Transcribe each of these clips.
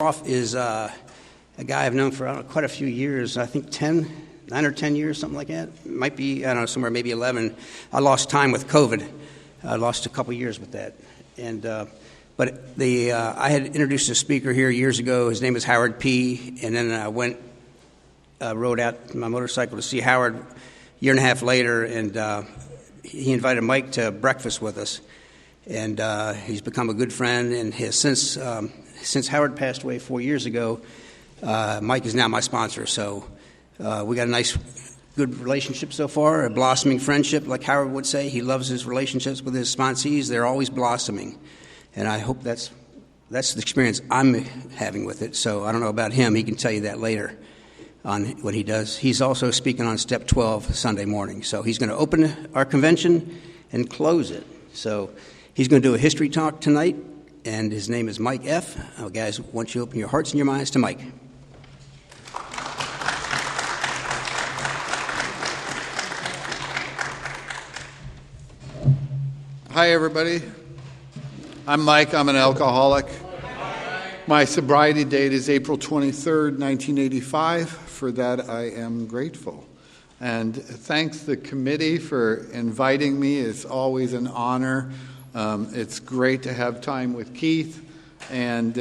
Off is a guy I've known for quite a few years. I think 9 or 10 years, something like that. It might be, I don't know, somewhere maybe 11. I lost time with COVID. I lost a couple years with that. But I had introduced a speaker here years ago. His name is Howard P. And then I rode out my motorcycle to see Howard a year and a half later, and he invited Mike to breakfast with us. And he's become a good friend, and since Howard passed away 4 years ago, Mike is now my sponsor. So we got a nice, good relationship so far, a blossoming friendship, like Howard would say. He loves his relationships with his sponsees. They're always blossoming. And I hope that's the experience I'm having with it. So I don't know about him. He can tell you that later on what he does. He's also speaking on Step 12 Sunday morning. So he's going to open our convention and close it. So he's going to do a history talk tonight. And his name is Mike F. Guys, why don't you open your hearts and your minds to Mike. Hi, everybody. I'm Mike. I'm an alcoholic. My sobriety date is April 23rd, 1985. For that, I am grateful. And thanks the committee for inviting me. It's always an honor. It's great to have time with Keith and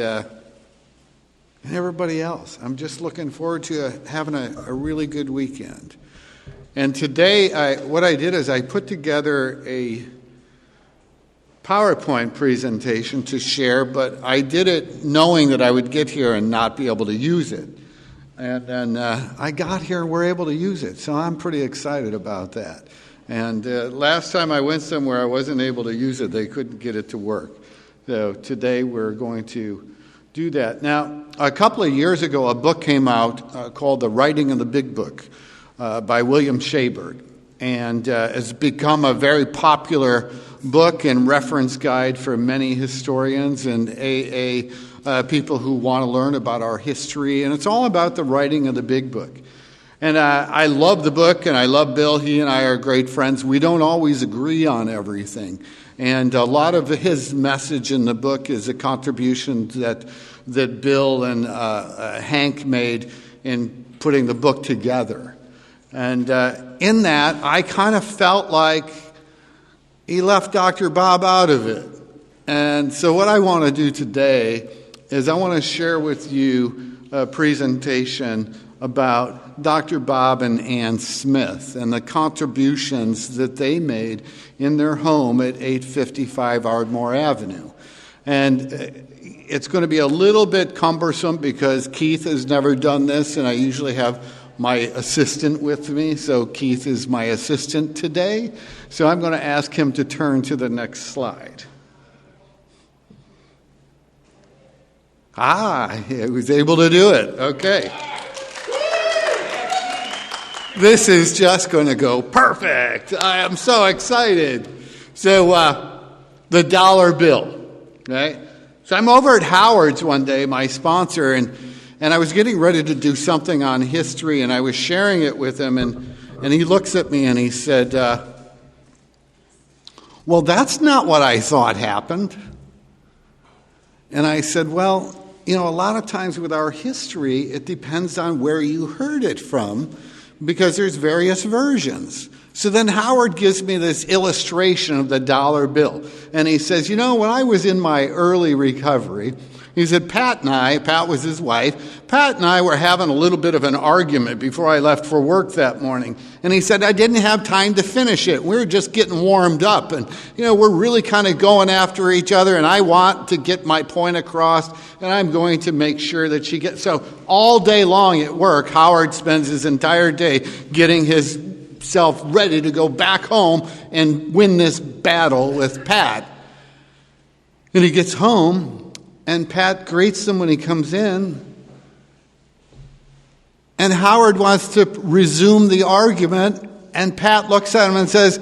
everybody else. I'm just looking forward to having a really good weekend. And today, what I did is I put together a PowerPoint presentation to share, but I did it knowing that I would get here and not be able to use it. And then I got here and we're able to use it, so I'm pretty excited about that. And last time I went somewhere, I wasn't able to use it. They couldn't get it to work. So today we're going to do that. Now, a couple of years ago, a book came out called The Writing of the Big Book by William Schaberg. And it's become a very popular book and reference guide for many historians and people who want to learn about our history. And it's all about the writing of the big book. And I love the book, and I love Bill. He and I are great friends. We don't always agree on everything. And a lot of his message in the book is a contribution that Bill and Hank made in putting the book together. And in that, I kind of felt like he left Dr. Bob out of it. And so what I want to do today is I want to share with you a presentation about Dr. Bob and Ann Smith and the contributions that they made in their home at 855 Ardmore Avenue. And it's going to be a little bit cumbersome because Keith has never done this, and I usually have my assistant with me. So Keith is my assistant today. So I'm going to ask him to turn to the next slide. He was able to do it. Okay. This is just going to go perfect. I am so excited. So the dollar bill, right? So I'm over at Howard's one day, my sponsor, and I was getting ready to do something on history, and I was sharing it with him, and he looks at me and he said, well, that's not what I thought happened. And I said, well, a lot of times with our history, it depends on where you heard it from, because there's various versions. So then Howard gives me this illustration of the dollar bill. And he says, when I was in my early recovery, he said, Pat was his wife, Pat and I were having a little bit of an argument before I left for work that morning. And he said, I didn't have time to finish it. We were just getting warmed up. And, we're really kind of going after each other. And I want to get my point across. And I'm going to make sure that she gets. So all day long at work, Howard spends his entire day getting himself ready to go back home and win this battle with Pat. And he gets home, and Pat greets him when he comes in. And Howard wants to resume the argument, and Pat looks at him and says,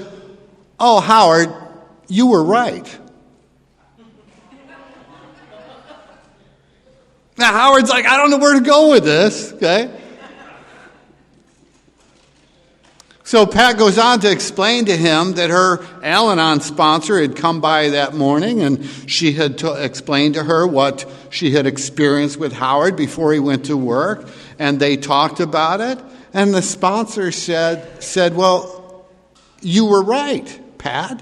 oh, Howard, you were right. Now, Howard's like, I don't know where to go with this, okay? So Pat goes on to explain to him that her Al-Anon sponsor had come by that morning, and she had explained to her what she had experienced with Howard before he went to work, and they talked about it. And the sponsor said, well, you were right, Pat.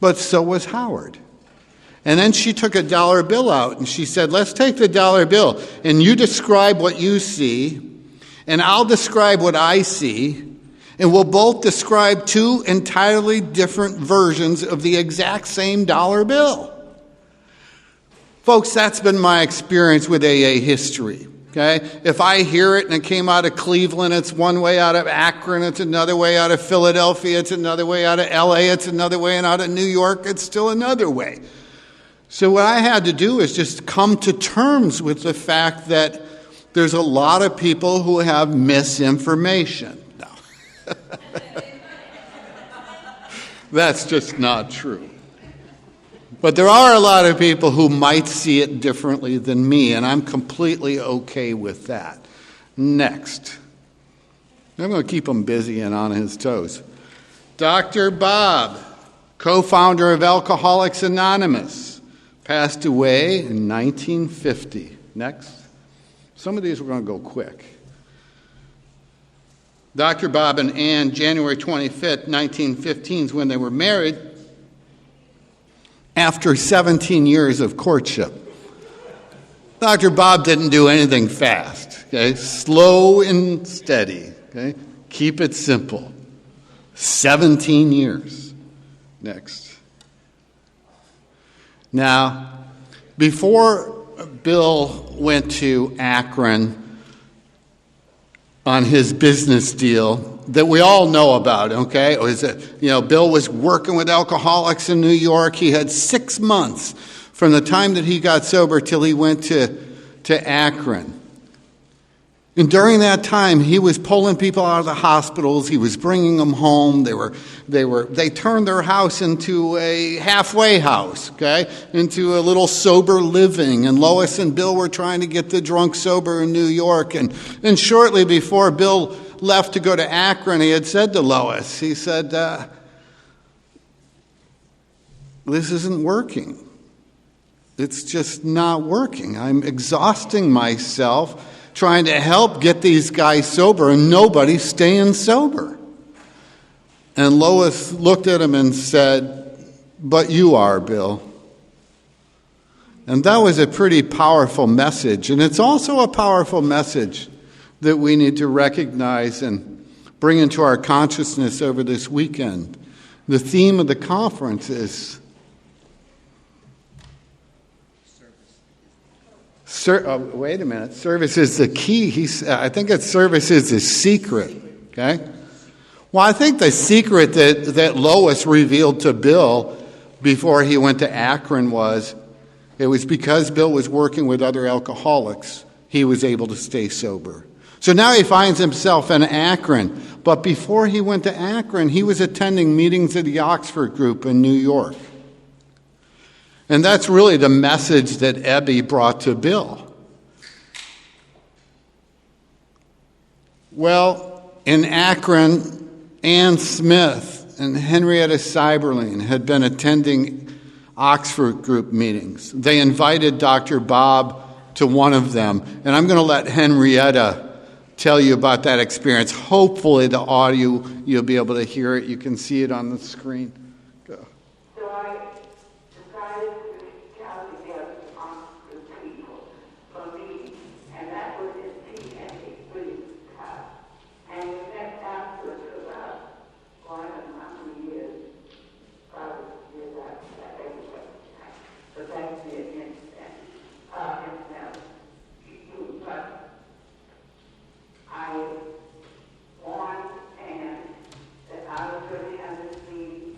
But so was Howard. And then she took a dollar bill out, and she said, let's take the dollar bill, and you describe what you see, and I'll describe what I see, and we'll both describe two entirely different versions of the exact same dollar bill. Folks, that's been my experience with AA history. Okay? If I hear it and it came out of Cleveland, it's one way. Out of Akron, it's another way. Out of Philadelphia, it's another way. Out of LA, it's another way. And out of New York, it's still another way. So what I had to do is just come to terms with the fact that there's a lot of people who have misinformation. No. That's just not true. But there are a lot of people who might see it differently than me, and I'm completely okay with that. Next. I'm going to keep him busy and on his toes. Dr. Bob, co-founder of Alcoholics Anonymous, passed away in 1950. Next. Some of these we're going to go quick. Dr. Bob and Ann, January 25th, 1915 is when they were married, after 17 years of courtship. Dr. Bob didn't do anything fast, okay? Slow and steady, okay? Keep it simple. 17 years. Next. Now, before Bill went to Akron on his business deal that we all know about, okay? It was Bill was working with alcoholics in New York. He had 6 months from the time that he got sober till he went to Akron. And during that time, he was pulling people out of the hospitals. He was bringing them home. They turned their house into a halfway house, okay? Into a little sober living. And Lois and Bill were trying to get the drunk sober in New York. And shortly before Bill left to go to Akron, he had said to Lois, he said, this isn't working. It's just not working. I'm exhausting myself trying to help get these guys sober, and nobody's staying sober. And Lois looked at him and said, but you are, Bill. And that was a pretty powerful message. And it's also a powerful message that we need to recognize and bring into our consciousness over this weekend. The theme of the conference is wait a minute. Service is the key. I think it's service is the secret. Okay? Well, I think the secret that Lois revealed to Bill before he went to Akron was because Bill was working with other alcoholics, he was able to stay sober. So now he finds himself in Akron. But before he went to Akron, he was attending meetings of the Oxford Group in New York. And that's really the message that Ebby brought to Bill. Well, in Akron, Ann Smith and Henrietta Seiberling had been attending Oxford Group meetings. They invited Dr. Bob to one of them. And I'm going to let Henrietta tell you about that experience. Hopefully the audio, you'll be able to hear it. You can see it on the screen. Go. So I decided to gather together Oxford people for me, and that was in T&E class. And we met afterwards for about, how many years, probably years after that, anyway. But that's the incident. But I warned Anne that I was going to have this meeting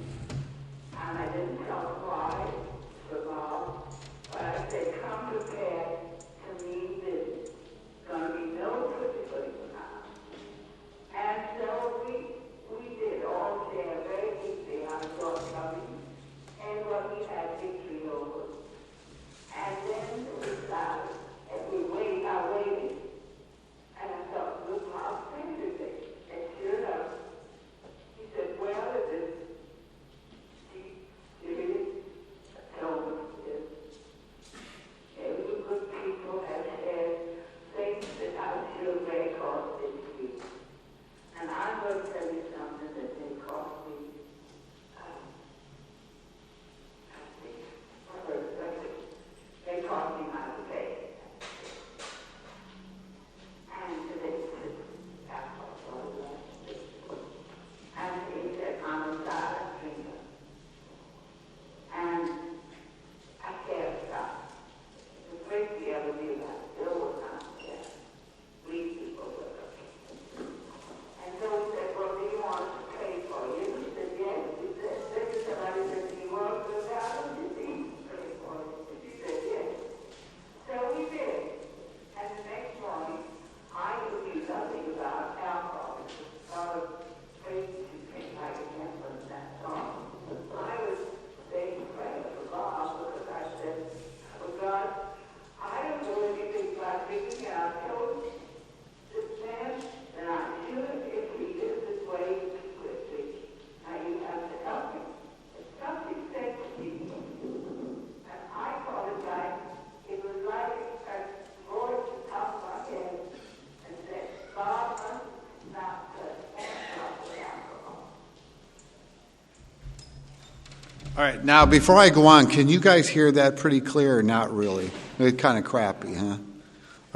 All right, now before I go on, can you guys hear that pretty clear or not really? It's kind of crappy, huh?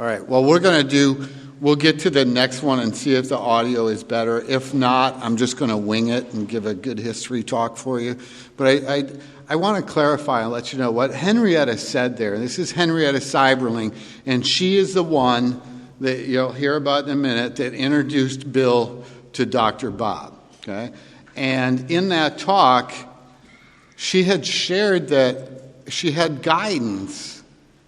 All right, well, we'll get to the next one and see if the audio is better. If not, I'm just going to wing it and give a good history talk for you. But I want to clarify and let you know what Henrietta said there. This is Henrietta Seiberling, and she is the one that you'll hear about in a minute that introduced Bill to Dr. Bob, okay? And in that talk, she had shared that she had guidance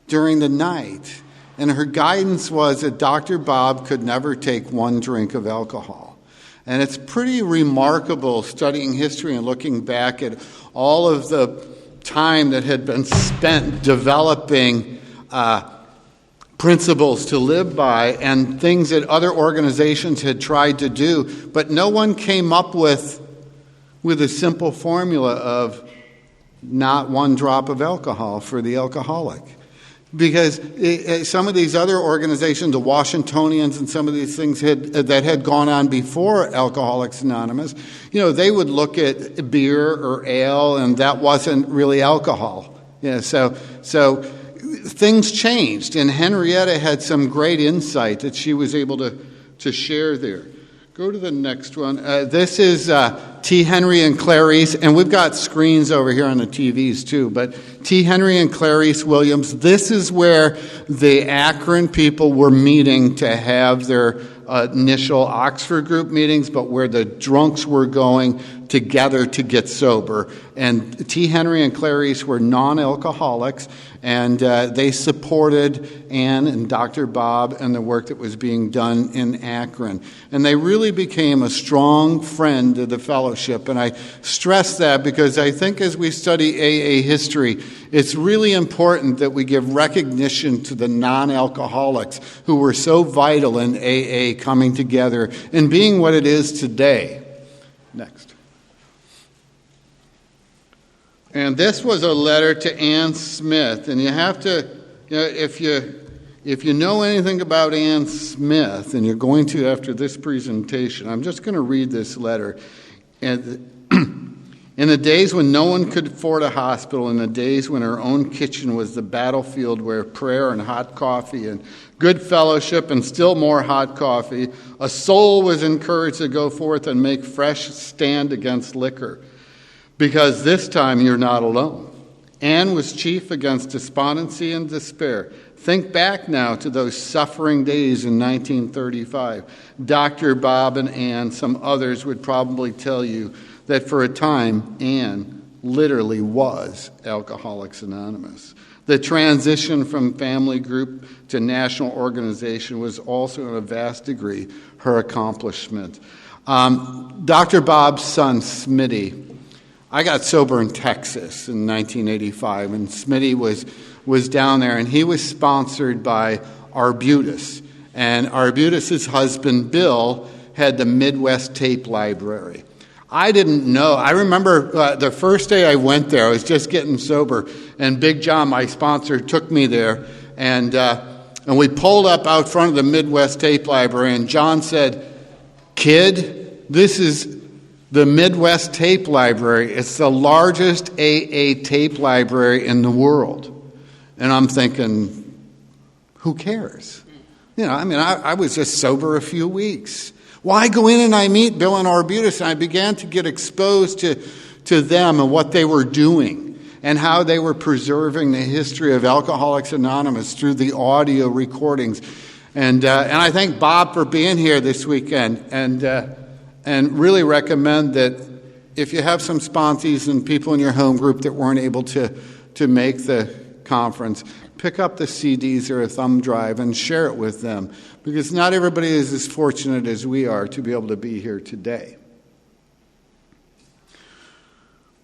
during the night, and her guidance was that Dr. Bob could never take one drink of alcohol. And it's pretty remarkable studying history and looking back at all of the time that had been spent developing principles to live by and things that other organizations had tried to do, but no one came up with a simple formula of not one drop of alcohol for the alcoholic. Because some of these other organizations, the Washingtonians and some of these things that had gone on before Alcoholics Anonymous, they would look at beer or ale, and that wasn't really alcohol. So things changed, and Henrietta had some great insight that she was able to share there. Go to the next one. This is T. Henry and Clarice, and we've got screens over here on the TVs too, but T. Henry and Clarice Williams, this is where the Akron people were meeting to have their initial Oxford group meetings, but where the drunks were going together to get sober. And T. Henry and Clarice were non-alcoholics, and they supported Ann and Dr. Bob and the work that was being done in Akron. And they really became a strong friend of the fellowship. And I stress that because I think as we study AA history, it's really important that we give recognition to the non-alcoholics who were so vital in AA coming together and being what it is today. Next. And this was a letter to Ann Smith. And you have to, if you know anything about Ann Smith, and you're going to after this presentation, I'm just going to read this letter. And in the days when no one could afford a hospital, in the days when her own kitchen was the battlefield where prayer and hot coffee and good fellowship and still more hot coffee, a soul was encouraged to go forth and make fresh stand against liquor. Because this time you're not alone. Anne was chief against despondency and despair. Think back now to those suffering days in 1935. Dr. Bob and Anne, some others would probably tell you that for a time, Anne literally was Alcoholics Anonymous. The transition from family group to national organization was also, in a vast degree, her accomplishment. Dr. Bob's son, Smitty, I got sober in Texas in 1985, and Smitty was down there, and he was sponsored by Arbutus. And Arbutus's husband, Bill, had the Midwest Tape Library. I didn't know. I remember the first day I went there, I was just getting sober, and Big John, my sponsor, took me there, and we pulled up out front of the Midwest Tape Library, and John said, "Kid, this is the Midwest Tape Library. It's the largest AA tape library in the world." And I'm thinking, who cares? I was just sober a few weeks. Well, I go in and I meet Bill and Arbutus, and I began to get exposed to them and what they were doing and how they were preserving the history of Alcoholics Anonymous through the audio recordings. And I thank Bob for being here this weekend, and really recommend that if you have some sponsees and people in your home group that weren't able to make the conference, pick up the CDs or a thumb drive and share it with them, because not everybody is as fortunate as we are to be able to be here today.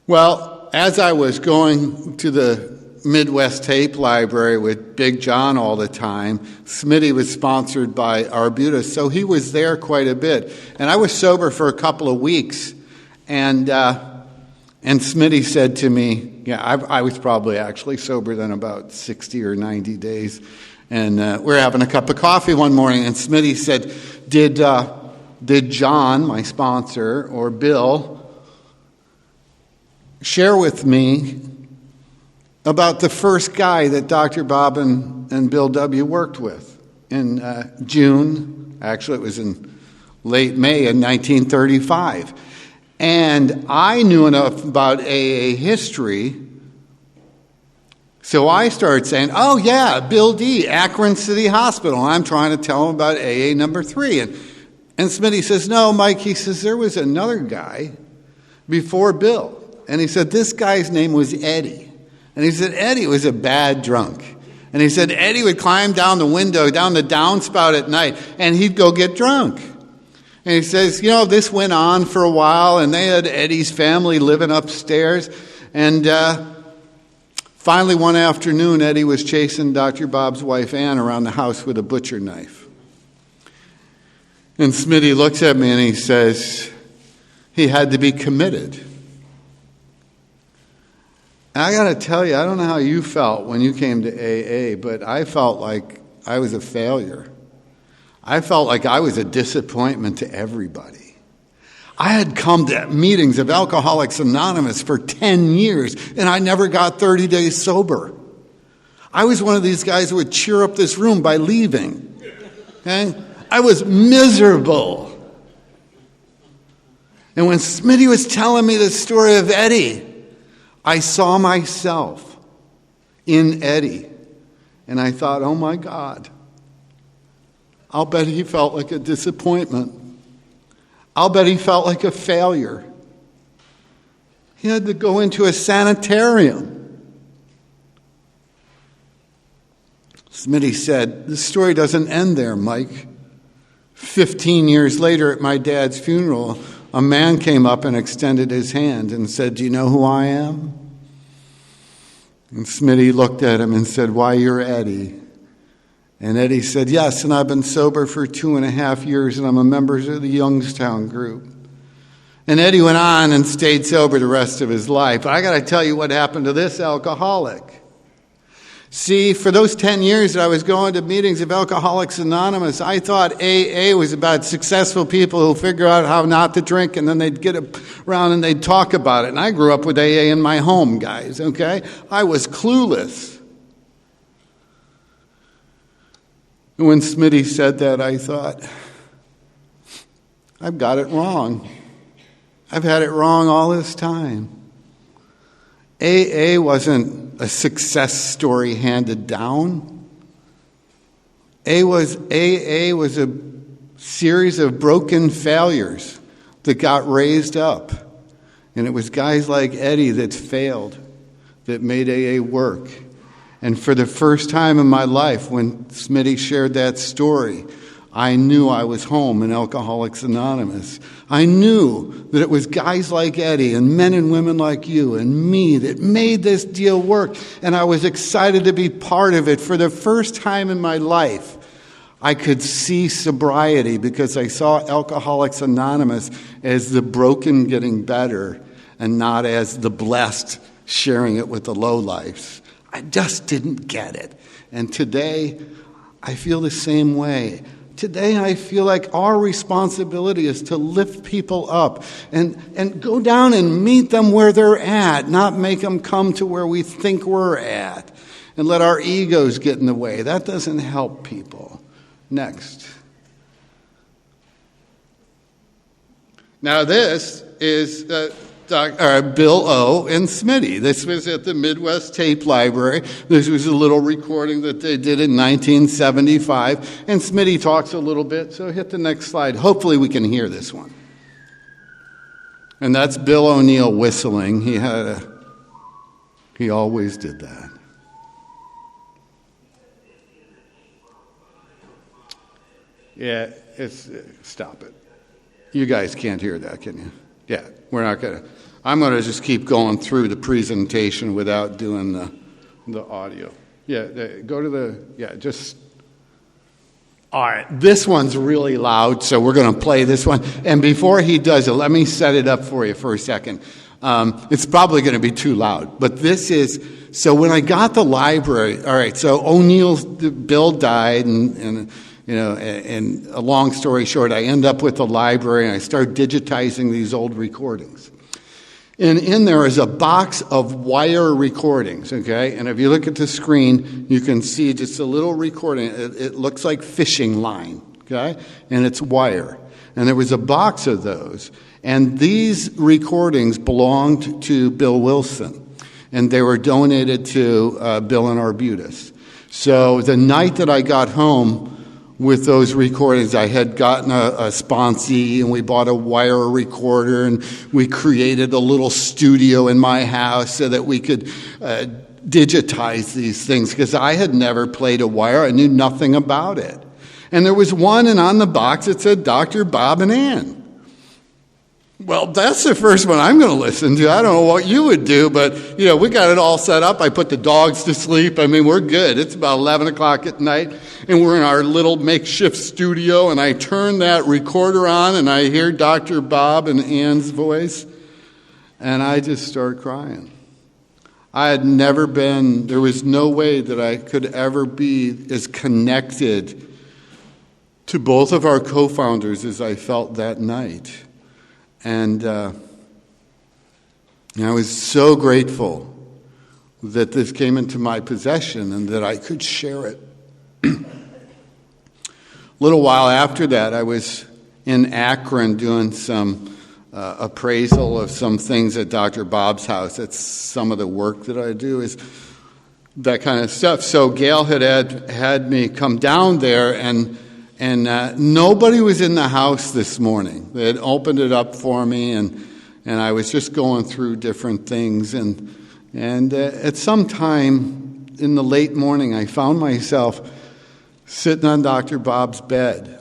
Well, as I was going to the Midwest Tape Library with Big John all the time, Smitty was sponsored by Arbutus, so he was there quite a bit. And I was sober for a couple of weeks, and Smitty said to me, I was probably actually sober then about 60 or 90 days, and we were having a cup of coffee one morning, and Smitty said, did John, my sponsor, or Bill, share with me about the first guy that Dr. Bob and Bill W. worked with in June. Actually, it was in late May in 1935. And I knew enough about AA history, so I started saying, oh yeah, Bill D., Akron City Hospital. I'm trying to tell him about AA number 3. And Smitty says, no, Mike, he says, there was another guy before Bill. And he said, this guy's name was Eddie. And he said, Eddie was a bad drunk. And he said, Eddie would climb down the window, down the downspout at night, and he'd go get drunk. And he says, this went on for a while, and they had Eddie's family living upstairs. And finally, one afternoon, Eddie was chasing Dr. Bob's wife, Ann, around the house with a butcher knife. And Smitty looks at me and he says, he had to be committed. And I got to tell you, I don't know how you felt when you came to AA, but I felt like I was a failure. I felt like I was a disappointment to everybody. I had come to meetings of Alcoholics Anonymous for 10 years, and I never got 30 days sober. I was one of these guys who would cheer up this room by leaving. Okay? I was miserable. And when Smitty was telling me the story of Eddie, I saw myself in Eddie. And I thought, oh my God, I'll bet he felt like a disappointment. I'll bet he felt like a failure. He had to go into a sanitarium. Smitty said, the story doesn't end there, Mike. 15 years later at my dad's funeral, a man came up and extended his hand and said, do you know who I am? And Smitty looked at him and said, why, you're Eddie. And Eddie said, yes, and I've been sober for 2.5 years, and I'm a member of the Youngstown group. And Eddie went on and stayed sober the rest of his life. But I got to tell you what happened to this alcoholic. See, for those 10 years that I was going to meetings of Alcoholics Anonymous, I thought AA was about successful people who figure out how not to drink, and then they'd get around and they'd talk about it. And I grew up with AA in my home, guys, okay? I was clueless. And when Smitty said that, I thought, I've got it wrong. I've had it wrong all this time. AA wasn't a success story handed down. AA was a series of broken failures that got raised up. And it was guys like Eddie that failed, that made AA work. And for the first time in my life, when Smitty shared that story, I knew I was home in Alcoholics Anonymous. I knew that it was guys like Eddie and men and women like you and me that made this deal work. And I was excited to be part of it. For the first time in my life, I could see sobriety because I saw Alcoholics Anonymous as the broken getting better and not as the blessed sharing it with the lowlifes. I just didn't get it. And today, I feel the same way. Today, I feel like our responsibility is to lift people up and go down and meet them where they're at, not make them come to where we think we're at and let our egos get in the way. That doesn't help people. Next. Now, this is Bill O. and Smitty. This was at the Midwest Tape Library. This was a little recording that they did in 1975. And Smitty talks a little bit, so hit the next slide. Hopefully we can hear this one. And that's Bill O'Neill whistling. He always did that. Yeah, stop it. You guys can't hear that, can you? Yeah, we're not going to. I'm going to just keep going through the presentation without doing the audio. Yeah, go to just. All right, this one's really loud, so we're going to play this one. And before he does it, let me set it up for you for a second. It's probably going to be too loud, but this is. So when I got the library, all right, so Bill died, and a long story short, I end up with the library and I start digitizing these old recordings. And in there is a box of wire recordings, okay? And if you look at the screen, you can see just a little recording. It looks like fishing line, okay? And it's wire. And there was a box of those. And these recordings belonged to Bill Wilson. And they were donated to Bill and Arbutus. So the night that I got home with those recordings, I had gotten a sponsee, and we bought a wire recorder, and we created a little studio in my house so that we could digitize these things, because I had never played a wire. I knew nothing about it. And there was one, and on the box it said Dr. Bob and Ann. Well, that's the first one I'm going to listen to. I don't know what you would do, but, we got it all set up. I put the dogs to sleep. I mean, we're good. It's about 11 o'clock at night, and we're in our little makeshift studio, and I turn that recorder on, and I hear Dr. Bob and Ann's voice, and I just start crying. There was no way that I could ever be as connected to both of our co-founders as I felt that night. And I was so grateful that this came into my possession and that I could share it. A little while after that, I was in Akron doing some appraisal of some things at Dr. Bob's house. That's some of the work that I do, is that kind of stuff. So Gail had me come down there, and nobody was in the house this morning. They had opened it up for me, and I was just going through different things. And at some time in the late morning, I found myself sitting on Dr. Bob's bed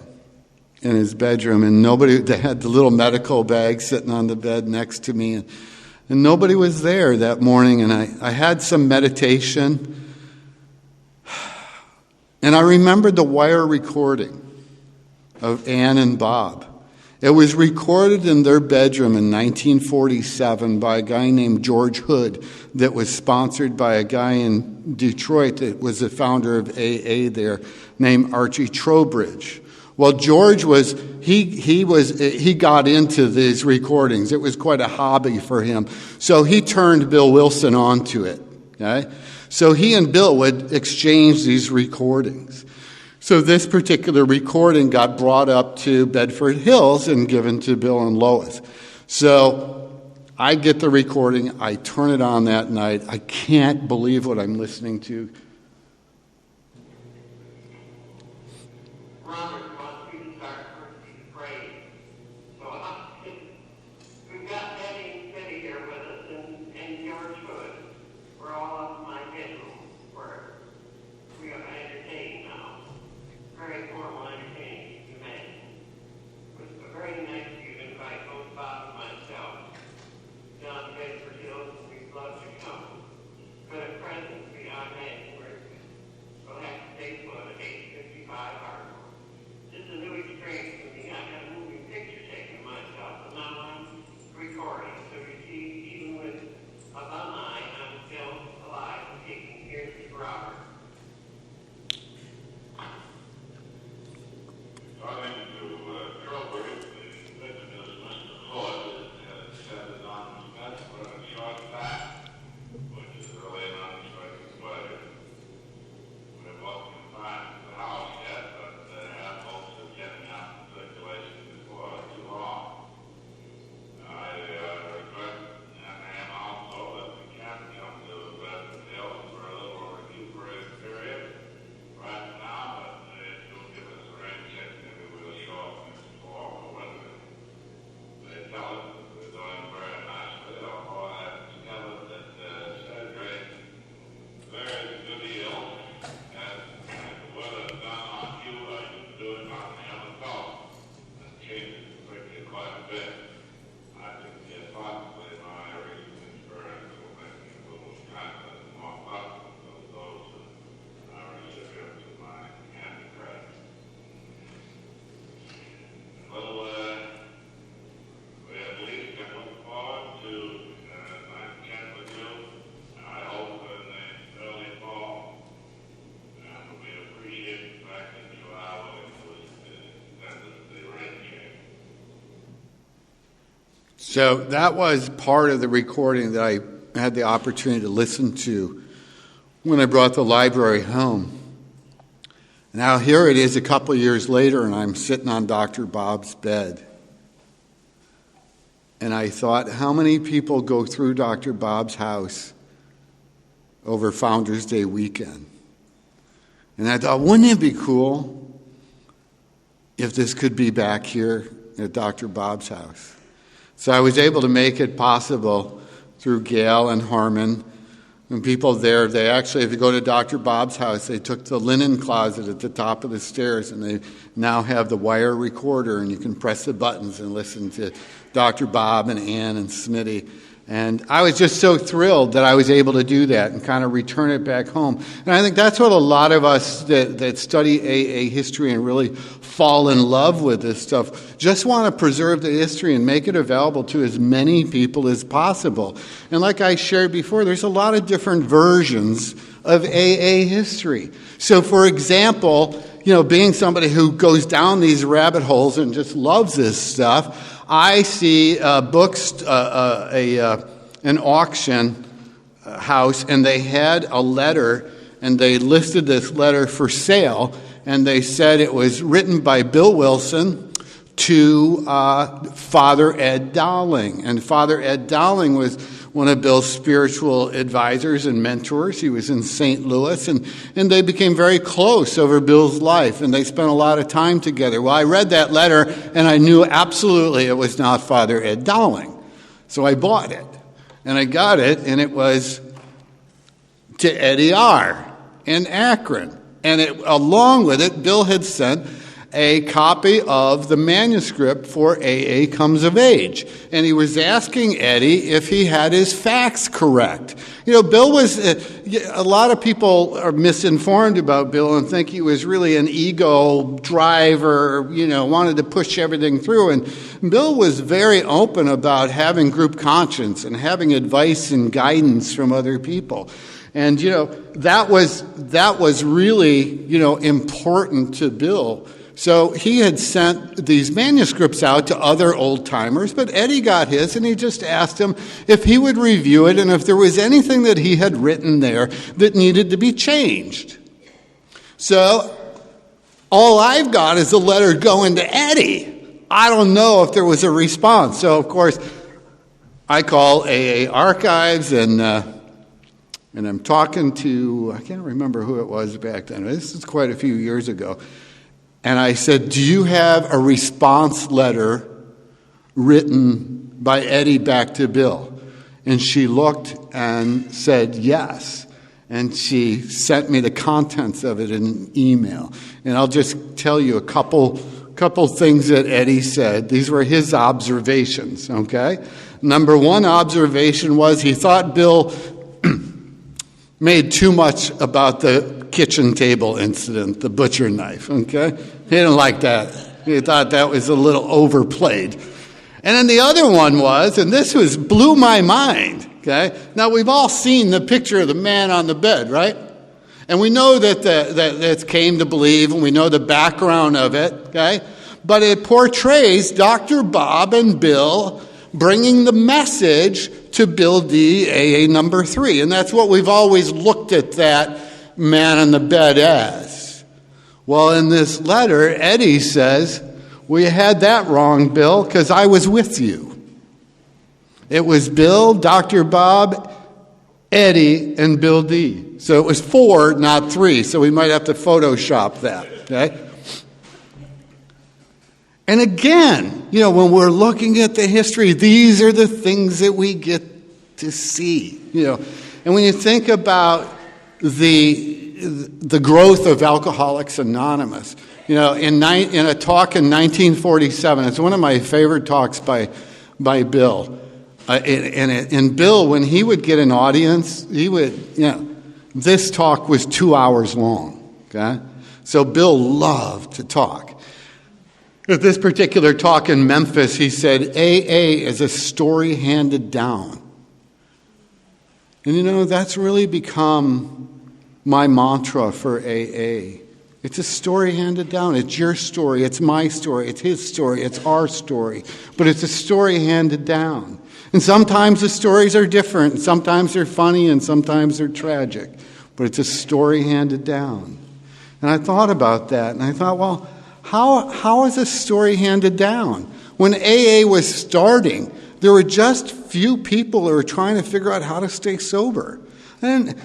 in his bedroom, and they had the little medical bag sitting on the bed next to me, and nobody was there that morning. And I had some meditation, and I remembered the wire recording of Ann and Bob. It was recorded in their bedroom in 1947 by a guy named George Hood, that was sponsored by a guy in Detroit that was the founder of AA there, named Archie Trowbridge. Well, George he got into these recordings. It was quite a hobby for him. So he turned Bill Wilson onto it. Okay? So he and Bill would exchange these recordings. So this particular recording got brought up to Bedford Hills and given to Bill and Lois. So I get the recording. I turn it on that night. I can't believe what I'm listening to. Robert wants me to start first to pray. So we've got Betty here with us, and George Hood. We're all up in my bedroom where we are entertained now. Very formal entertaining, you imagine. It was very nice of you to invite both Bob and myself down to Bedford Hills, and we'd love to come. But at present, we are we'll have to stay put at 855 Hardcore. This is a new experience for me. I've got a moving picture taken myself, but now I'm recording. So you see, even with a bum eye, I'm still alive and kicking. Here's Robert. According to Trowbridge, the witness, Mr. Hood, has set his arm Smith for a short back, which is really an unexpected pleasure. We have not confined to the house yet, but have hopes of getting out in circulation before too long. I regret and am also that we can't come to Bedford Hills for a little recuperative period right now, but it will give us a rain check. Maybe we'll show up next fall or winter. They tell us that we're doing very nicely, although I have discovered that surgery there is a good deal, and the weather is done on you, you can do it on the other fellow. It changes quickly quite a bit. I think possibly my recent experience will make me a little kinder and more thoughtful of those who are recipients of my handicraft. Well, we at least can look forward to nice chat with you. I hope in the early fall, and we appreciate the fact that you are willing to send us the rain check. So that was part of the recording that I had the opportunity to listen to when I brought the library home. Now here it is a couple of years later, and I'm sitting on Dr. Bob's bed. And I thought, how many people go through Dr. Bob's house over Founders Day weekend? And I thought, wouldn't it be cool if this could be back here at Dr. Bob's house? So I was able to make it possible through Gail and Harmon. And people there, they actually, if you go to Dr. Bob's house, they took the linen closet at the top of the stairs, and they now have the wire recorder, and you can press the buttons and listen to Dr. Bob and Ann and Smitty. And I was just so thrilled that I was able to do that and kind of return it back home. And I think that's what a lot of us that study AA history and really fall in love with this stuff just want to preserve the history and make it available to as many people as possible. And like I shared before, there's a lot of different versions of AA history. So for example, being somebody who goes down these rabbit holes and just loves this stuff, I see books, an auction house, and they had a letter, and they listed this letter for sale, and they said it was written by Bill Wilson to Father Ed Dowling. And Father Ed Dowling was one of Bill's spiritual advisors and mentors. He was in St. Louis, and they became very close over Bill's life, and they spent a lot of time together. Well, I read that letter, and I knew absolutely it was not Father Ed Dowling. So I bought it, and I got it, and it was to Eddie R. in Akron. And along with it, Bill had sent a copy of the manuscript for AA Comes of Age. And he was asking Eddie if he had his facts correct. Bill was, a lot of people are misinformed about Bill and think he was really an ego driver, wanted to push everything through. And Bill was very open about having group conscience and having advice and guidance from other people. And, that was really, important to Bill. So he had sent these manuscripts out to other old-timers, but Eddie got his, and he just asked him if he would review it and if there was anything that he had written there that needed to be changed. So all I've got is a letter going to Eddie. I don't know if there was a response. So, of course, I call AA Archives, and I'm talking to, I can't remember who it was back then. This is quite a few years ago. And I said, do you have a response letter written by Eddie back to Bill? And she looked and said yes. And she sent me the contents of it in an email. And I'll just tell you a couple things that Eddie said. These were his observations, okay? Number one observation was he thought Bill made too much about the kitchen table incident, the butcher knife, okay? He didn't like that. He thought that was a little overplayed. And then the other one was, and this blew my mind, okay? Now, we've all seen the picture of the man on the bed, right? And we know that that's came to believe, and we know the background of it, okay? But it portrays Dr. Bob and Bill bringing the message to Bill D, AA number 3. And that's what we've always looked at that man on the bed as. Well, in this letter, Eddie says, well, you had that wrong, Bill, because I was with you. It was Bill, Dr. Bob, Eddie, and Bill D. So it was 4, not 3. So we might have to Photoshop that, okay? And again, when we're looking at the history, these are the things that we get to see, And when you think about the growth of Alcoholics Anonymous, in a talk in 1947, it's one of my favorite talks by Bill. And Bill, when he would get an audience, this talk was 2 hours long, okay? So Bill loved to talk. At this particular talk in Memphis, he said, AA is a story handed down. And that's really become my mantra for AA. It's a story handed down. It's your story. It's my story. It's his story. It's our story. But it's a story handed down. And sometimes the stories are different. Sometimes they're funny and sometimes they're tragic. But it's a story handed down. And I thought about that. And I thought, well, how is a story handed down? When AA was starting, there were just few people who were trying to figure out how to stay sober. And,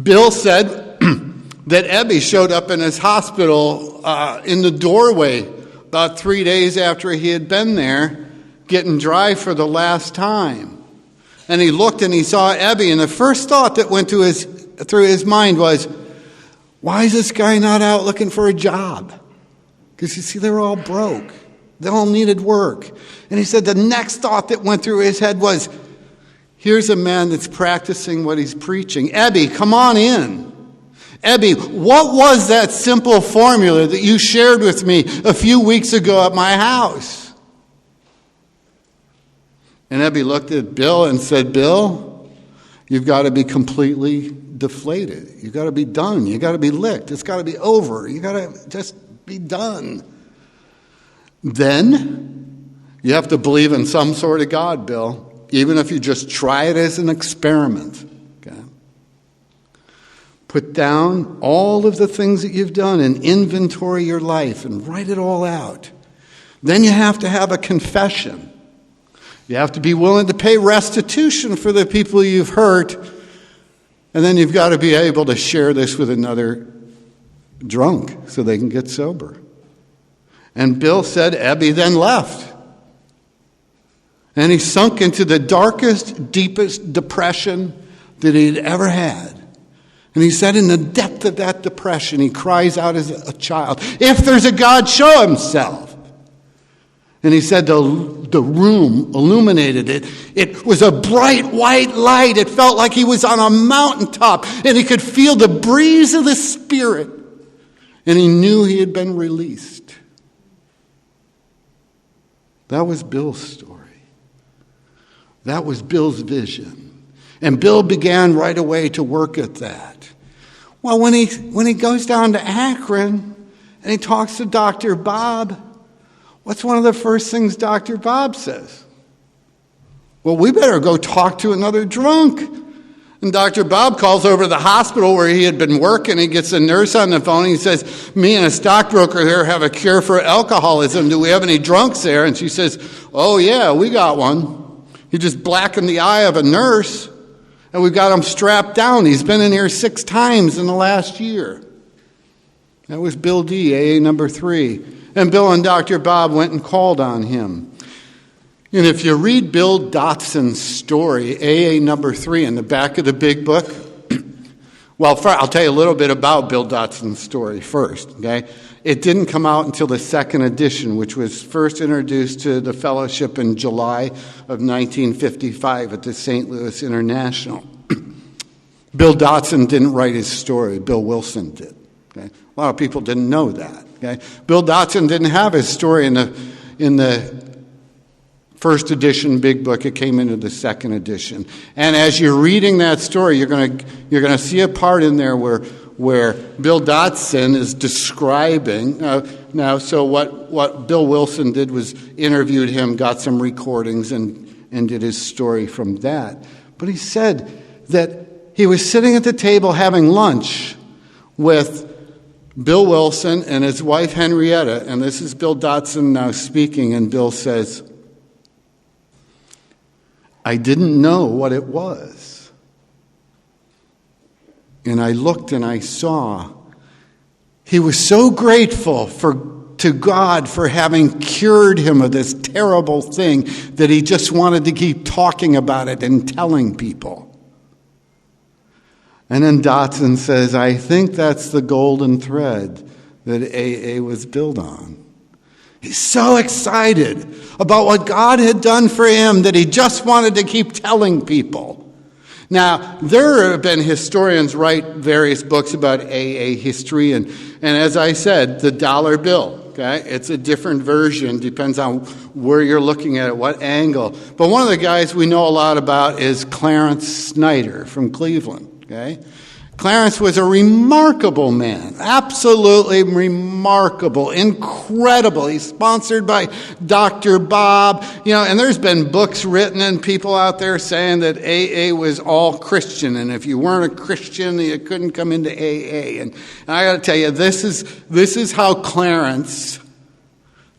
Bill said that Ebby showed up in his hospital in the doorway about 3 days after he had been there, getting dry for the last time. And he looked and he saw Ebby, and the first thought that went through his mind was, why is this guy not out looking for a job? Because you see, they were all broke. They all needed work. And he said the next thought that went through his head was, here's a man that's practicing what he's preaching. Ebby, come on in. Ebby, what was that simple formula that you shared with me a few weeks ago at my house? And Ebby looked at Bill and said, Bill, you've got to be completely deflated. You've got to be done. You've got to be licked. It's got to be over. You've got to just be done. Then you have to believe in some sort of God, Bill, even if you just try it as an experiment. Okay? Put down all of the things that you've done and inventory your life and write it all out. Then you have to have a confession. You have to be willing to pay restitution for the people you've hurt. And then you've got to be able to share this with another drunk so they can get sober. And Bill said Ebby then left. And he sunk into the darkest, deepest depression that he'd ever had. And he said in the depth of that depression, he cries out as a child, if there's a God, show himself. And he said the room illuminated it. It was a bright white light. It felt like he was on a mountaintop. And he could feel the breeze of the Spirit. And he knew he had been released. That was Bill's story. That was Bill's vision. And Bill began right away to work at that. Well, when he goes down to Akron and he talks to Dr. Bob, what's one of the first things Dr. Bob says? Well, we better go talk to another drunk. And Dr. Bob calls over to the hospital where he had been working. He gets a nurse on the phone. And he says, me and a stockbroker here have a cure for alcoholism. Do we have any drunks there? And she says, oh, yeah, we got one. He just blackened the eye of a nurse. And we've got him strapped down. He's been in here 6 times in the last year. That was Bill D., AA number 3. And Bill and Dr. Bob went and called on him. And if you read Bill Dotson's story, AA number 3, in the back of the big book, well, I'll tell you a little bit about Bill Dotson's story first, okay? It didn't come out until the 2nd edition, which was first introduced to the fellowship in July of 1955 at the St. Louis International. Bill Dotson didn't write his story. Bill Wilson did. Okay? A lot of people didn't know that. Okay? Bill Dotson didn't have his story in the first edition big book. It came into the 2nd edition. And as you're reading that story, you're going to see a part in there where Bill Dotson is describing. So what Bill Wilson did was interviewed him, got some recordings, and did his story from that. But he said that he was sitting at the table having lunch with Bill Wilson and his wife Henrietta, and this is Bill Dotson now speaking, and Bill says, I didn't know what it was. And I looked and I saw he was so grateful to God for having cured him of this terrible thing that he just wanted to keep talking about it and telling people. And then Dotson says, I think that's the golden thread that AA was built on. He's so excited about what God had done for him that he just wanted to keep telling people. Now, there have been historians write various books about AA history, and as I said, the dollar bill, okay? It's a different version, depends on where you're looking at it, what angle. But one of the guys we know a lot about is Clarence Snyder from Cleveland, okay? Clarence was a remarkable man, absolutely remarkable, incredible. He's sponsored by Dr. Bob, and there's been books written and people out there saying that AA was all Christian, and if you weren't a Christian, you couldn't come into AA. And I got to tell you, this is how Clarence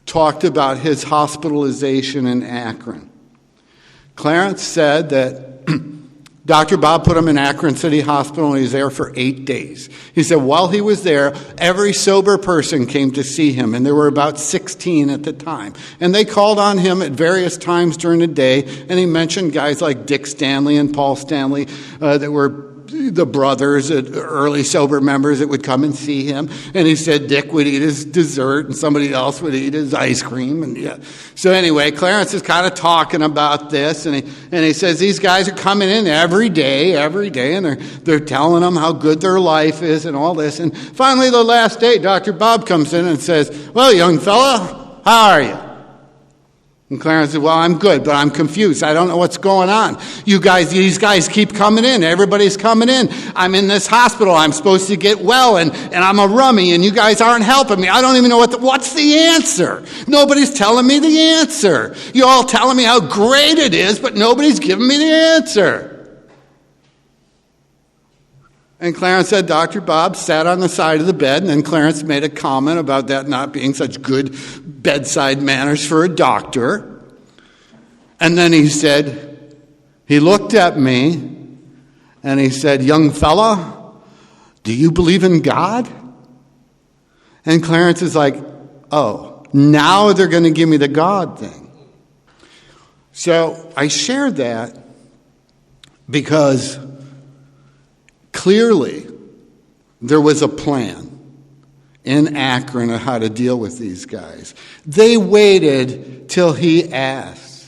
talked about his hospitalization in Akron. Clarence said that Dr. Bob put him in Akron City Hospital, and he was there for 8 days. He said while he was there, every sober person came to see him, and there were about 16 at the time. And they called on him at various times during the day, and he mentioned guys like Dick Stanley and Paul Stanley that were the brothers, early sober members that would come and see him. And he said Dick would eat his dessert and somebody else would eat his ice cream. And yeah. So anyway, Clarence is kind of talking about this, and he says these guys are coming in every day, and they're telling them how good their life is and all this. And finally, the last day, Dr. Bob comes in and says, "Well, young fella, how are you?" And Clarence said, "Well, I'm good, but I'm confused. I don't know what's going on. These guys keep coming in. Everybody's coming in. I'm in this hospital. I'm supposed to get well, and I'm a rummy, and you guys aren't helping me. I don't even know what's the answer. Nobody's telling me the answer. You're all telling me how great it is, but nobody's giving me the answer." And Clarence said Dr. Bob sat on the side of the bed, and then Clarence made a comment about that not being such good bedside manners for a doctor. And then he looked at me, and he said, "Young fella, do you believe in God?" And Clarence is like, "Oh, now they're going to give me the God thing." So I shared that because clearly there was a plan in Akron on how to deal with these guys. They waited till he asked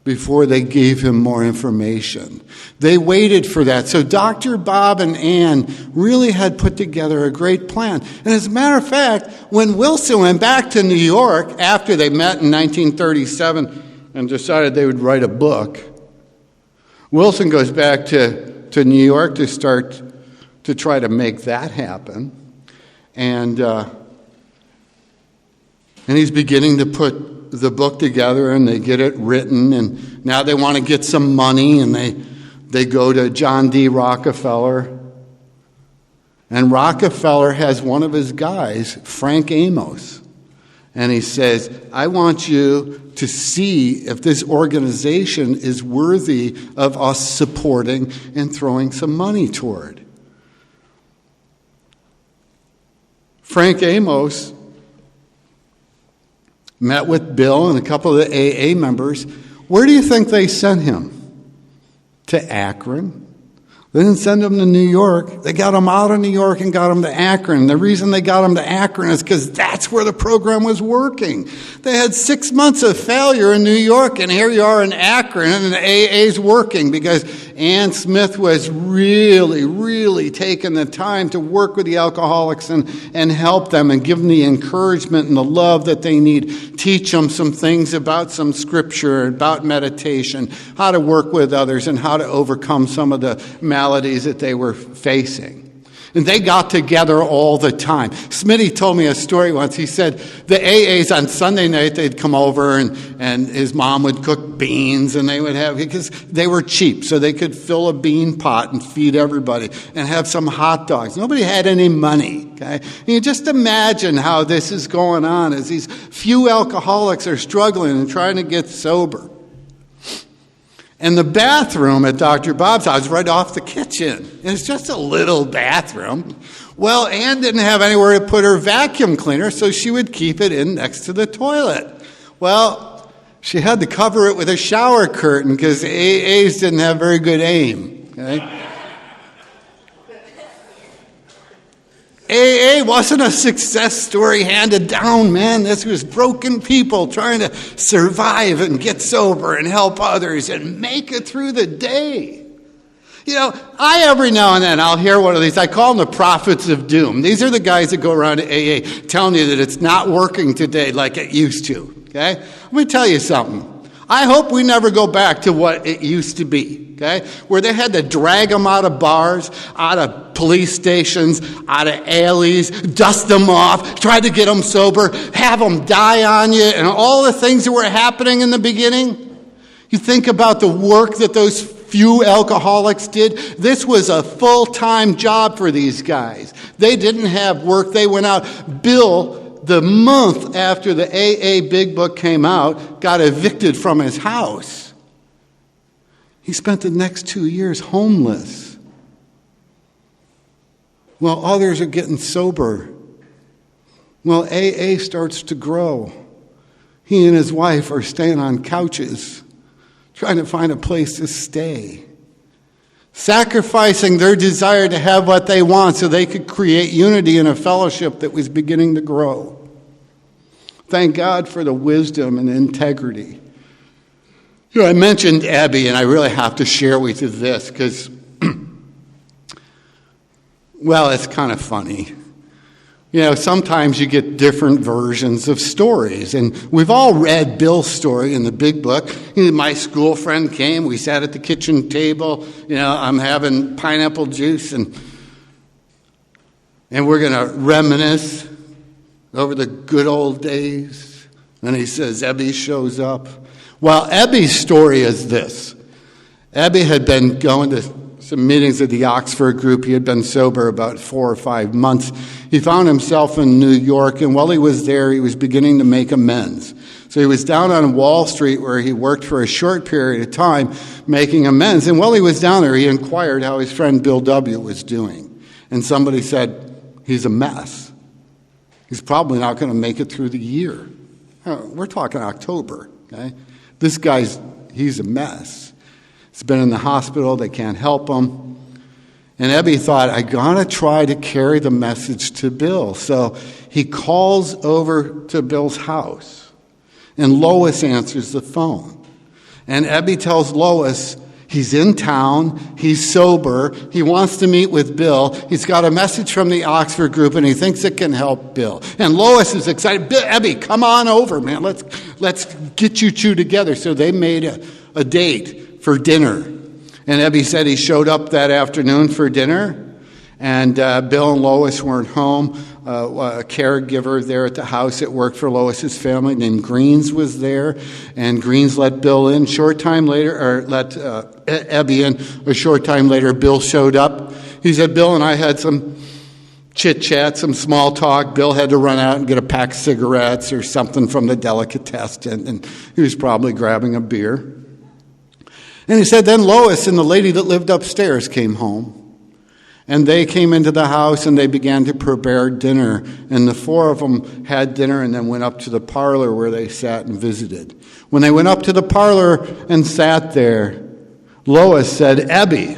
before they gave him more information. They waited for that. So Dr. Bob and Ann really had put together a great plan. And as a matter of fact, when Wilson went back to New York after they met in 1937 and decided they would write a book, Wilson goes back to New York to try to make that happen. And he's beginning to put the book together, and they get it written, and now they want to get some money, and they go to John D. Rockefeller. And Rockefeller has one of his guys, Frank Amos, and he says, "I want you to see if this organization is worthy of us supporting and throwing some money toward." Frank Amos met with Bill and a couple of the AA members. Where do you think they sent him? To Akron. They didn't send him to New York. They got him out of New York and got him to Akron. The reason they got him to Akron is because that's where the program was working. They had 6 months of failure in New York, and here you are in Akron, and the AA's working because Ann Smith was really, really taking the time to work with the alcoholics and help them and give them the encouragement and the love that they need. Teach them some things about some scripture, about meditation, how to work with others, and how to overcome some of the maladies that they were facing. And they got together all the time. Smitty told me a story once. He said the AAs on Sunday night, they'd come over and his mom would cook beans, and they would have, because they were cheap, so they could fill a bean pot and feed everybody and have some hot dogs. Nobody had any money. Okay? And you just imagine how this is going on as these few alcoholics are struggling and trying to get sober. And the bathroom at Dr. Bob's house is right off the kitchen. It's just a little bathroom. Well, Ann didn't have anywhere to put her vacuum cleaner, so she would keep it in next to the toilet. Well, she had to cover it with a shower curtain because AAs didn't have very good aim. Okay? AA wasn't a success story handed down, man. This was broken people trying to survive and get sober and help others and make it through the day. You know, every now and then I'll hear one of these. I call them the prophets of doom. These are the guys that go around to AA telling you that it's not working today like it used to. Okay? Let me tell you something. I hope we never go back to what it used to be, okay? Where they had to drag them out of bars, out of police stations, out of alleys, dust them off, try to get them sober, have them die on you, and all the things that were happening in the beginning. You think about the work that those few alcoholics did. This was a full-time job for these guys. They didn't have work. They went out. Bill, the month after the AA Big Book came out, got evicted from his house. He spent the next 2 years homeless. While others are getting sober. Well, AA starts to grow. He and his wife are staying on couches, trying to find a place to stay. Sacrificing their desire to have what they want so they could create unity in a fellowship that was beginning to grow. Thank God for the wisdom and integrity. You know, I mentioned Abby, and I really have to share with you this because, well, it's kind of funny. You know, sometimes you get different versions of stories. And we've all read Bill's story in the Big Book. My school friend came. We sat at the kitchen table. You know, I'm having pineapple juice. And we're going to reminisce over the good old days. And he says, Ebby shows up. Well, Ebby's story is this. Ebby had been going to some meetings at the Oxford group. He had been sober about 4 or 5 months. He found himself in New York, and while he was there, he was beginning to make amends. So he was down on Wall Street where he worked for a short period of time making amends. And while he was down there, he inquired how his friend Bill W. was doing. And somebody said, he's a mess. He's probably not going to make it through the year. We're talking October, okay? This guy's, he's a mess. He's been in the hospital. They can't help him. And Ebby thought, I got to try to carry the message to Bill. So he calls over to Bill's house. And Lois answers the phone. And Ebby tells Lois, he's in town, he's sober, he wants to meet with Bill, he's got a message from the Oxford group, and he thinks it can help Bill. And Lois is excited, Ebby, come on over, man, let's get you two together. So they made a date for dinner. And Ebby said he showed up that afternoon for dinner, and Bill and Lois weren't home. A caregiver there at the house that worked for Lois's family named Greens was there, and Greens let Bill in. Short time later, or let Ebby in. A short time later, Bill showed up. He said, Bill and I had some chit-chat, some small talk. Bill had to run out and get a pack of cigarettes or something from the delicatessen, and he was probably grabbing a beer. And he said, then Lois and the lady that lived upstairs came home. And they came into the house and they began to prepare dinner. And the four of them had dinner and then went up to the parlor where they sat and visited. When they went up to the parlor and sat there, Lois said, Ebby,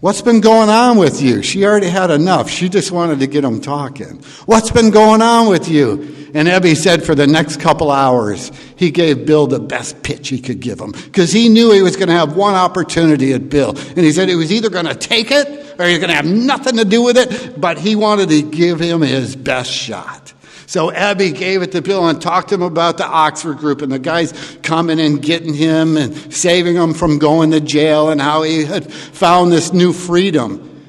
what's been going on with you? She already had enough. She just wanted to get them talking. What's been going on with you? And Ebby said for the next couple hours, he gave Bill the best pitch he could give him. Because he knew he was going to have one opportunity at Bill. And he said he was either going to take it or he was going to have nothing to do with it. But he wanted to give him his best shot. So Ebby gave it to Bill and talked to him about the Oxford group and the guys coming and getting him and saving him from going to jail and how he had found this new freedom.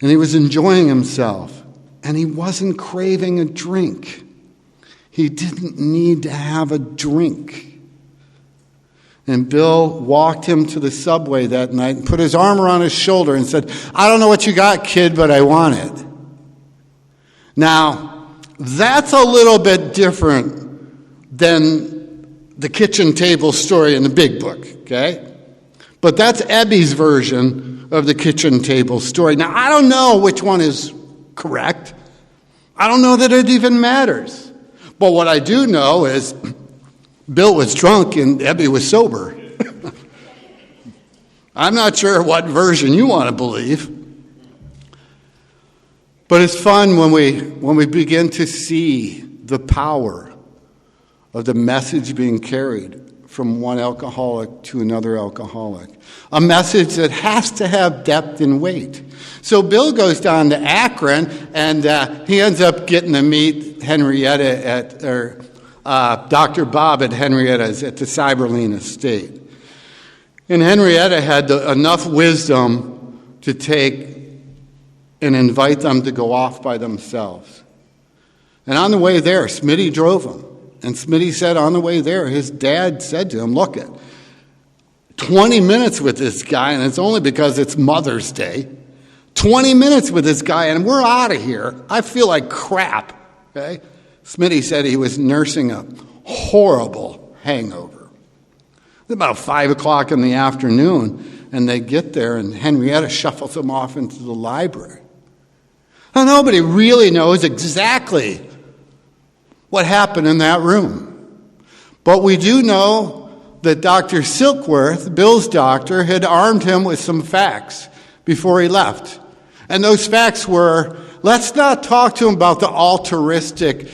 And he was enjoying himself. And he wasn't craving a drink. He didn't need to have a drink. And Bill walked him to the subway that night and put his arm around his shoulder and said, I don't know what you got, kid, but I want it. Now, that's a little bit different than the kitchen table story in the Big Book, okay? But that's Ebby's version of the kitchen table story. Now, I don't know which one is correct. I don't know that it even matters. But what I do know is Bill was drunk and Ebby was sober. I'm not sure what version you want to believe. But it's fun when we begin to see the power of the message being carried from one alcoholic to another alcoholic. A message that has to have depth and weight. So Bill goes down to Akron, and he ends up getting to meet Henrietta Dr. Bob at Henrietta's at the Cyberline estate. And Henrietta had enough wisdom to take and invite them to go off by themselves. And on the way there, Smitty drove them. And Smitty said on the way there, his dad said to him, look, 20 minutes with this guy, and it's only because it's Mother's Day. 20 minutes with this guy, and we're out of here. I feel like crap. Okay? Smitty said he was nursing a horrible hangover. It's about 5 o'clock in the afternoon, and they get there, and Henrietta shuffles them off into the library. Now, nobody really knows exactly what happened in that room. But we do know that Dr. Silkworth, Bill's doctor, had armed him with some facts before he left. And those facts were, let's not talk to him about the altruistic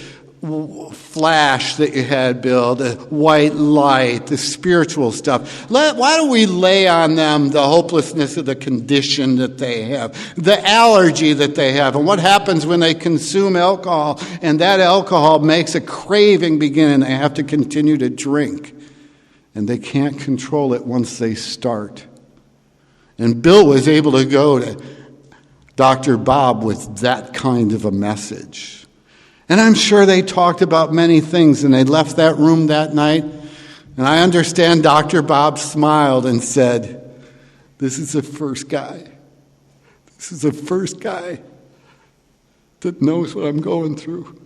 flash that you had, Bill, the white light, the spiritual stuff. Why don't we lay on them the hopelessness of the condition that they have, the allergy that they have, and what happens when they consume alcohol, and that alcohol makes a craving begin, and they have to continue to drink. And they can't control it once they start. And Bill was able to go to Dr. Bob with that kind of a message. And I'm sure they talked about many things, and they left that room that night. And I understand Dr. Bob smiled and said, this is the first guy. This is the first guy that knows what I'm going through.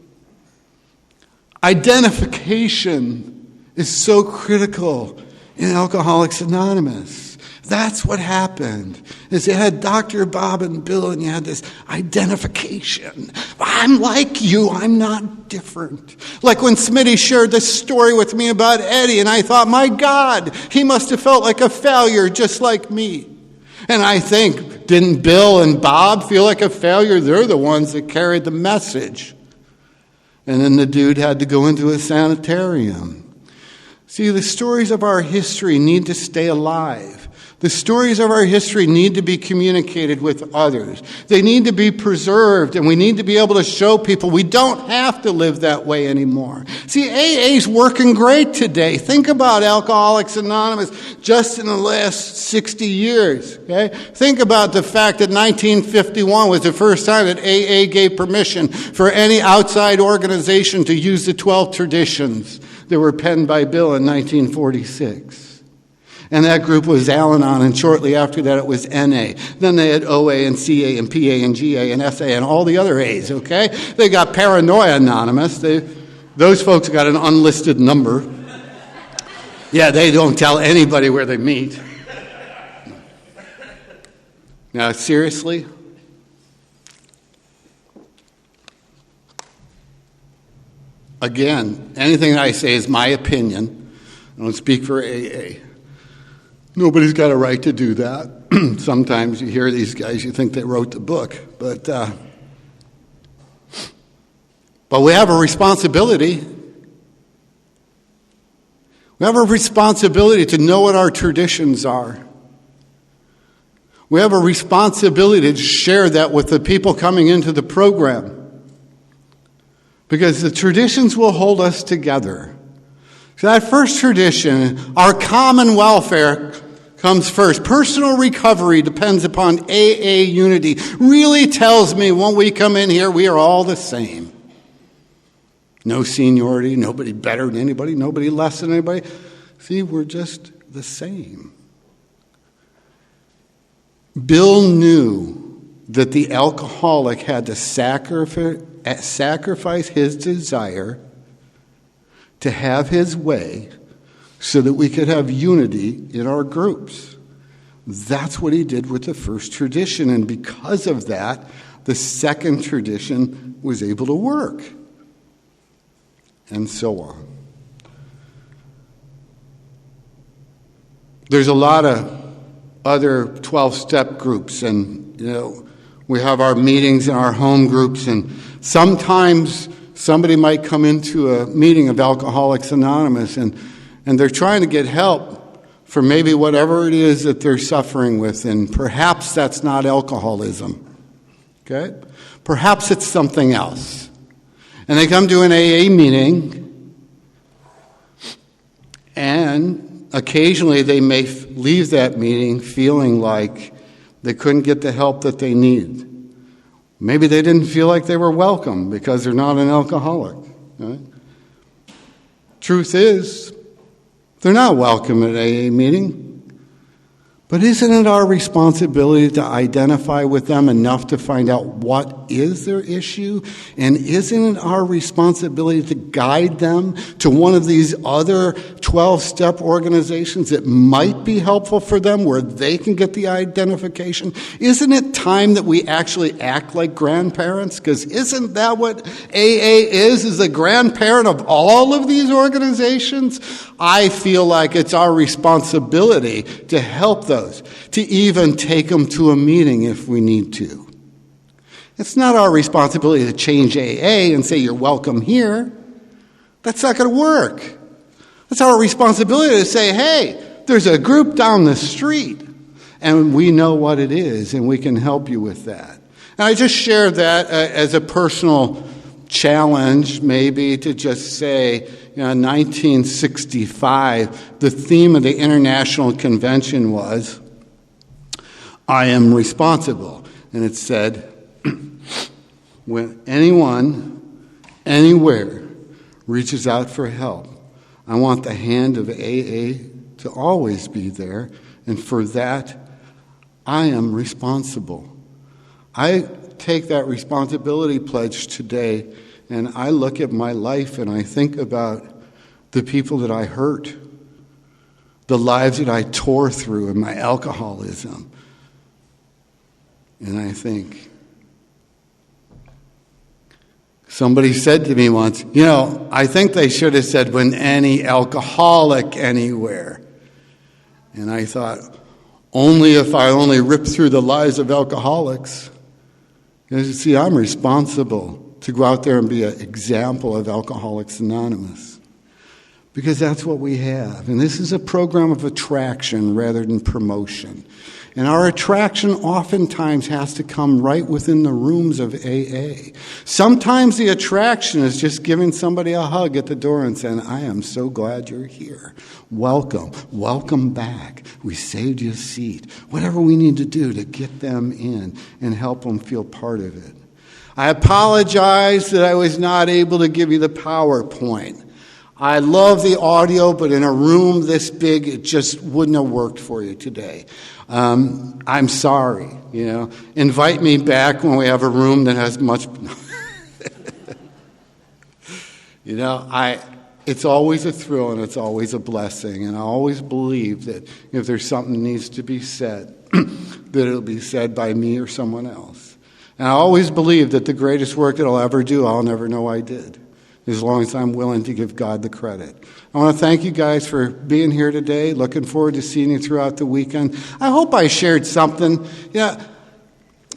Identification is so critical in Alcoholics Anonymous. That's what happened, is you had Dr. Bob and Bill, and you had this identification. I'm like you, I'm not different. Like when Smitty shared this story with me about Eddie, and I thought, my God, he must have felt like a failure just like me. And I think, didn't Bill and Bob feel like a failure? They're the ones that carried the message. And then the dude had to go into a sanitarium. See, the stories of our history need to stay alive. The stories of our history need to be communicated with others. They need to be preserved, and we need to be able to show people we don't have to live that way anymore. See, AA's working great today. Think about Alcoholics Anonymous just in the last 60 years. Okay? Think about the fact that 1951 was the first time that AA gave permission for any outside organization to use the 12 traditions that were penned by Bill in 1946. And that group was Al-Anon, and shortly after that it was NA. Then they had OA and CA and PA and GA and SA and all the other A's, okay? They got Paranoia Anonymous. Those folks got an unlisted number. Yeah, they don't tell anybody where they meet. Now, seriously? Again, anything I say is my opinion. I don't speak for AA. Nobody's got a right to do that. Sometimes you hear these guys, you think they wrote the book. But we have a responsibility. We have a responsibility to know what our traditions are. We have a responsibility to share that with the people coming into the program. Because the traditions will hold us together. So that first tradition, our common welfare, comes first. Personal recovery depends upon AA unity. Really tells me when we come in here, we are all the same. No seniority, nobody better than anybody, nobody less than anybody. See, we're just the same. Bill knew that the alcoholic had to sacrifice his desire to have his way so that we could have unity in our groups. That's what he did with the first tradition, and because of that, the second tradition was able to work, and so on. There's a lot of other 12-step groups, and we have our meetings in our home groups, and sometimes somebody might come into a meeting of Alcoholics Anonymous, and they're trying to get help for maybe whatever it is that they're suffering with, and perhaps that's not alcoholism. Okay? Perhaps it's something else. And they come to an AA meeting, then occasionally they may leave that meeting feeling like they couldn't get the help that they need. Maybe they didn't feel like they were welcome because they're not an alcoholic. Right? Truth is, they're not welcome at AA meeting. But isn't it our responsibility to identify with them enough to find out what is their issue? And isn't it our responsibility to guide them to one of these other 12-step organizations that might be helpful for them where they can get the identification? Isn't it time that we actually act like grandparents? Because isn't that what AA is a grandparent of all of these organizations? I feel like it's our responsibility to help those, to even take them to a meeting if we need to. It's not our responsibility to change AA and say, you're welcome here. That's not going to work. It's our responsibility to say, hey, there's a group down the street, and we know what it is, and we can help you with that. And I just shared that as a personal challenge, maybe, to just say, in 1965, the theme of the International Convention was, I am responsible. And it said, when anyone, anywhere, reaches out for help, I want the hand of AA to always be there, and for that, I am responsible. I take that responsibility pledge today, and I look at my life and I think about the people that I hurt, the lives that I tore through in my alcoholism. And I think, somebody said to me once, I think they should have said, when any alcoholic anywhere. And I thought, only if I only ripped through the lives of alcoholics. Because you see, I'm responsible to go out there and be an example of Alcoholics Anonymous. Because that's what we have. And this is a program of attraction rather than promotion. And our attraction oftentimes has to come right within the rooms of AA. Sometimes the attraction is just giving somebody a hug at the door and saying, I am so glad you're here. Welcome. Welcome back. We saved you a seat. Whatever we need to do to get them in and help them feel part of it. I apologize that I was not able to give you the PowerPoint. I love the audio, but in a room this big, it just wouldn't have worked for you today. I'm sorry, Invite me back when we have a room that has much... It's always a thrill and it's always a blessing. And I always believe that if there's something that needs to be said, that it'll be said by me or someone else. And I always believe that the greatest work that I'll ever do, I'll never know I did, as long as I'm willing to give God the credit. I want to thank you guys for being here today. Looking forward to seeing you throughout the weekend. I hope I shared something.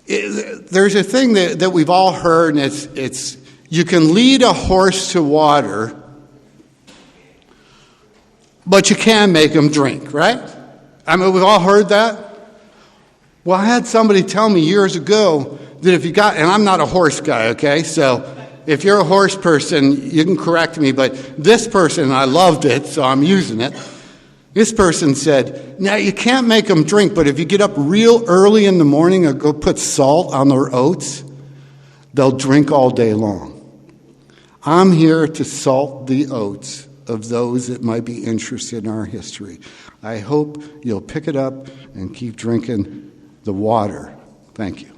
There's a thing that we've all heard, and it's you can lead a horse to water, but you can make him drink, right? I mean, we've all heard that. Well, I had somebody tell me years ago that if you got, and I'm not a horse guy, okay, so if you're a horse person, you can correct me, but this person, I loved it, so I'm using it. This person said, now you can't make them drink, but if you get up real early in the morning and go put salt on their oats, they'll drink all day long. I'm here to salt the oats of those that might be interested in our history. I hope you'll pick it up and keep drinking the water. Thank you.